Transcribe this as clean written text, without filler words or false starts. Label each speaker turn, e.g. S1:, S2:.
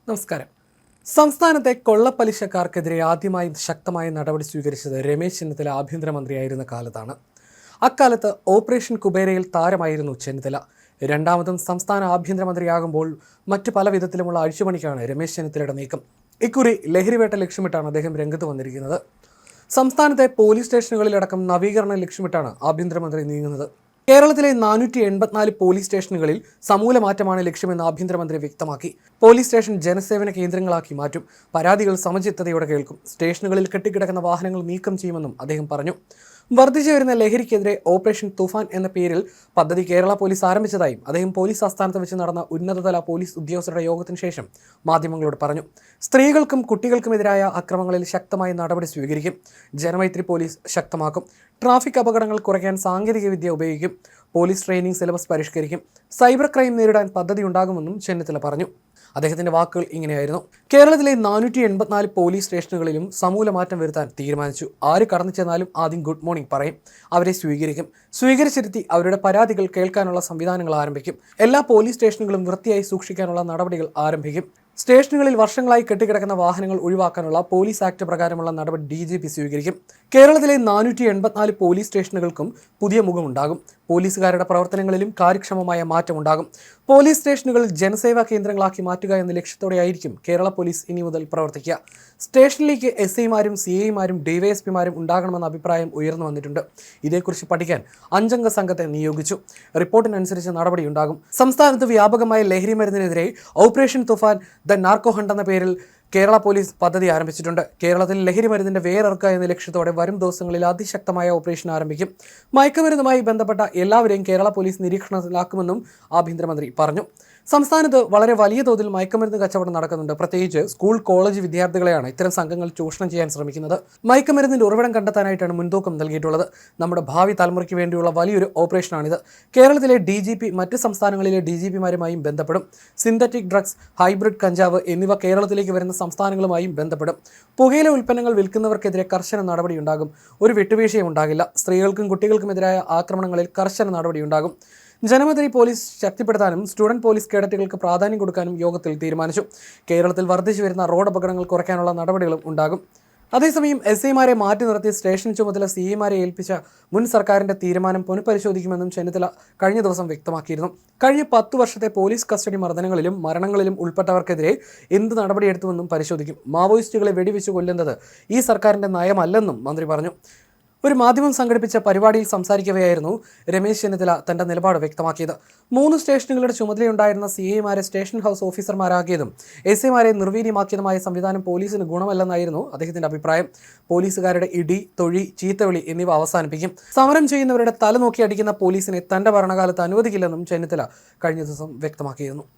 S1: നമസ്കാരം. സംസ്ഥാനത്തെ കൊള്ളപ്പലിശക്കാർക്കെതിരെ ആദ്യമായി ശക്തമായ നടപടി സ്വീകരിച്ചത് രമേശ് ചെന്നിത്തല ആഭ്യന്തരമന്ത്രിയായിരുന്ന കാലത്താണ്. അക്കാലത്ത് ഓപ്പറേഷൻ കുബേരയിൽ താരമായിരുന്നു ചെന്നിത്തല. രണ്ടാമതും സംസ്ഥാന ആഭ്യന്തരമന്ത്രിയാകുമ്പോൾ മറ്റു പല വിധത്തിലുമുള്ള അഴിച്ചുപണിക്കാണ് രമേശ് ചെന്നിത്തലയുടെ നീക്കം. ഇക്കുറി ലഹരിവേട്ട ലക്ഷ്യമിട്ടാണ് അദ്ദേഹം രംഗത്ത് വന്നിരിക്കുന്നത്. സംസ്ഥാനത്തെ പോലീസ് സ്റ്റേഷനുകളിലടക്കം നവീകരണം ലക്ഷ്യമിട്ടാണ് ആഭ്യന്തരമന്ത്രി നീങ്ങുന്നത്. കേരളത്തിലെ 484 പോലീസ് സ്റ്റേഷനുകളിൽ സമൂല മാറ്റമാണ് ലക്ഷ്യമെന്ന് ആഭ്യന്തരമന്ത്രി വ്യക്തമാക്കി. പോലീസ് സ്റ്റേഷൻ ജനസേവന കേന്ദ്രങ്ങളാക്കി മാറ്റും. പരാതികൾ സമചിത്തതയോടെ കേൾക്കും. സ്റ്റേഷനുകളിൽ കെട്ടിക്കിടക്കുന്ന വാഹനങ്ങൾ നീക്കം ചെയ്യുമെന്നും അദ്ദേഹം പറഞ്ഞു. വർദ്ധിച്ചു വരുന്ന ലഹരിക്കെതിരെ ഓപ്പറേഷൻ തുഫാൻ എന്ന പേരിൽ പദ്ധതി കേരള പോലീസ് ആരംഭിച്ചതായും അദ്ദേഹം പോലീസ് ആസ്ഥാനത്ത് വെച്ച് നടന്ന ഉന്നതതല പോലീസ് ഉദ്യോഗസ്ഥരുടെ യോഗത്തിന് ശേഷം മാധ്യമങ്ങളോട് പറഞ്ഞു. സ്ത്രീകൾക്കും കുട്ടികൾക്കുമെതിരായ അക്രമങ്ങളിൽ ശക്തമായ നടപടി സ്വീകരിക്കും. ജനമൈത്രി പോലീസ് ശക്തമാക്കും. ട്രാഫിക് അപകടങ്ങൾ കുറയ്ക്കാൻ സാങ്കേതികവിദ്യ ഉപയോഗിക്കും. പോലീസ് ട്രെയിനിങ് സിലബസ് പരിഷ്കരിക്കും. സൈബർ ക്രൈം നേരിടാൻ പദ്ധതി ഉണ്ടാകുമെന്നും ചെന്നിത്തല പറഞ്ഞു. അദ്ദേഹത്തിന്റെ വാക്കുകൾ ഇങ്ങനെയായിരുന്നു: കേരളത്തിലെ 484 പോലീസ് സ്റ്റേഷനുകളിലും സമൂല മാറ്റം വരുത്താൻ തീരുമാനിച്ചു. ആര് കടന്നു ചെന്നാലും ആദ്യം ഗുഡ് മോർണിംഗ് പറയും. അവരെ സ്വീകരിക്കും. സ്വീകരിച്ചിരുത്തി അവരുടെ പരാതികൾ കേൾക്കാനുള്ള സംവിധാനങ്ങൾ ആരംഭിക്കും. എല്ലാ പോലീസ് സ്റ്റേഷനുകളും വൃത്തിയായി സൂക്ഷിക്കാനുള്ള നടപടികൾ ആരംഭിക്കും. സ്റ്റേഷനുകളിൽ വർഷങ്ങളായി കെട്ടിക്കിടക്കുന്ന വാഹനങ്ങൾ ഒഴിവാക്കാനുള്ള പോലീസ് ആക്ട് പ്രകാരമുള്ള നടപടി DGP സ്വീകരിക്കും. കേരളത്തിലെ 484 പോലീസ് സ്റ്റേഷനുകൾക്കും പുതിയ മുഖമുണ്ടാകും. പോലീസുകാരുടെ പ്രവർത്തനങ്ങളിലും കാര്യക്ഷമമായ മാറ്റമുണ്ടാകും. പോലീസ് സ്റ്റേഷനുകൾ ജനസേവാ കേന്ദ്രങ്ങളാക്കി മാറ്റുക എന്ന ലക്ഷ്യത്തോടെയായിരിക്കും കേരള പോലീസ് ഇനി മുതൽ പ്രവർത്തിക്കുക. സ്റ്റേഷനിലേക്ക് SI-മാരും CI-മാരും DYSP-മാരും ഉണ്ടാകണമെന്ന അഭിപ്രായം ഉയർന്നു വന്നിട്ടുണ്ട്. ഇതേക്കുറിച്ച് പഠിക്കാൻ 5 അംഗ സംഘത്തെ നിയോഗിച്ചു. റിപ്പോർട്ടിനനുസരിച്ച് നടപടിയുണ്ടാകും. സംസ്ഥാനത്ത് വ്യാപകമായ ലഹരി മരുന്നിനെതിരെ operation Toofan the narco hunt എന്ന പേരിൽ കേരള പോലീസ് പദ്ധതി ആരംഭിച്ചിട്ടുണ്ട്. കേരളത്തിൽ ലഹരി മരുന്നിന്റെ വേരറുക്കുക എന്ന ലക്ഷ്യത്തോടെ വരും ദിവസങ്ങളിൽ അതിശക്തമായ ഓപ്പറേഷൻ ആരംഭിക്കും. മയക്കുമരുന്നുമായി ബന്ധപ്പെട്ട എല്ലാവരെയും കേരള പോലീസ് നിരീക്ഷണത്തിലാക്കുമെന്നും ആഭ്യന്തരമന്ത്രി പറഞ്ഞു. സംസ്ഥാനത്ത് വളരെ വലിയ തോതിൽ മയക്കുമരുന്ന് കച്ചവടം നടക്കുന്നുണ്ട്. പ്രത്യേകിച്ച് സ്കൂൾ കോളേജ് വിദ്യാർത്ഥികളെയാണ് ഇത്തരം സംഘങ്ങൾ ചൂഷണം ചെയ്യാൻ ശ്രമിക്കുന്നത്. മയക്കുമരുന്നിന്റെ ഉറവിടം കണ്ടെത്താനായിട്ടാണ് മുൻതൂക്കം നൽകിയിട്ടുള്ളത്. നമ്മുടെ ഭാവി തലമുറയ്ക്ക് വേണ്ടിയുള്ള വലിയൊരു ഓപ്പറേഷനാണിത്. കേരളത്തിലെ DGP മറ്റ് സംസ്ഥാനങ്ങളിലെ DGP-മാരുമായും ബന്ധപ്പെടും. സിന്തറ്റിക് ഡ്രഗ്സ്, ഹൈബ്രിഡ് കഞ്ചാവ് എന്നിവ കേരളത്തിലേക്ക് വരുന്ന സംസ്ഥാനങ്ങളുമായും ബന്ധപ്പെടും. പുകയില ഉൽപ്പന്നങ്ങൾ വിൽക്കുന്നവർക്കെതിരെ കർശന നടപടിയുണ്ടാകും. ഒരു വിട്ടുവീഴ്ചയും ഉണ്ടാകില്ല. സ്ത്രീകൾക്കും കുട്ടികൾക്കുമെതിരായ ആക്രമണങ്ങളിൽ കർശന നടപടിയുണ്ടാകും. ജനമൈത്രി പോലീസ് ശക്തിപ്പെടുത്താനും സ്റ്റുഡന്റ് പോലീസ് കേഡറ്റുകൾക്ക് പ്രാധാന്യം കൊടുക്കാനും യോഗത്തിൽ തീരുമാനിച്ചു. കേരളത്തിൽ വർദ്ധിച്ചു വരുന്ന റോഡ് അപകടങ്ങൾ കുറയ്ക്കാനുള്ള നടപടികളും ഉണ്ടാകും. അതേസമയം SI-മാരെ മാറ്റി നിർത്തി സ്റ്റേഷൻ ചുമതല CI-മാരെ ഏൽപ്പിച്ച മുൻ സർക്കാരിന്റെ തീരുമാനം പുനഃപരിശോധിക്കുമെന്നും ചെന്നിത്തല കഴിഞ്ഞ ദിവസം വ്യക്തമാക്കിയിരുന്നു. കഴിഞ്ഞ 10 വർഷത്തെ പോലീസ് കസ്റ്റഡി മർദ്ദനങ്ങളിലും മരണങ്ങളിലും ഉൾപ്പെട്ടവർക്കെതിരെ എന്ത് നടപടിയെടുത്തുവെന്നും പരിശോധിക്കും. മാവോയിസ്റ്റുകളെ വെടിവെച്ച് കൊല്ലുന്നത് ഈ സർക്കാരിന്റെ നയമല്ലെന്നും മന്ത്രി പറഞ്ഞു. ഒരു മാധ്യമം സംഘടിപ്പിച്ച പരിപാടിയിൽ സംസാരിക്കവെയായിരുന്നു രമേശ് ചെന്നിത്തല തന്റെ നിലപാട് വ്യക്തമാക്കിയത്. 3 സ്റ്റേഷനുകളുടെ ചുമതലയുണ്ടായിരുന്ന CI-മാരെ സ്റ്റേഷൻ ഹൗസ് ഓഫീസർമാരാക്കിയതും SI-മാരെ നിർവീര്യമാക്കിയതുമായ സംവിധാനം പോലീസിന് ഗുണമല്ലെന്നായിരുന്നു അദ്ദേഹത്തിന്റെ അഭിപ്രായം. പോലീസുകാരുടെ ഇടി, തൊഴി, ചീത്തവിളി എന്നിവ അവസാനിപ്പിക്കും. സമരം ചെയ്യുന്നവരുടെ തല നോക്കി അടിക്കുന്ന പോലീസിനെ തന്റെ ഭരണകാലത്ത് അനുവദിക്കില്ലെന്നും ചെന്നിത്തല കഴിഞ്ഞ ദിവസം വ്യക്തമാക്കിയിരുന്നു.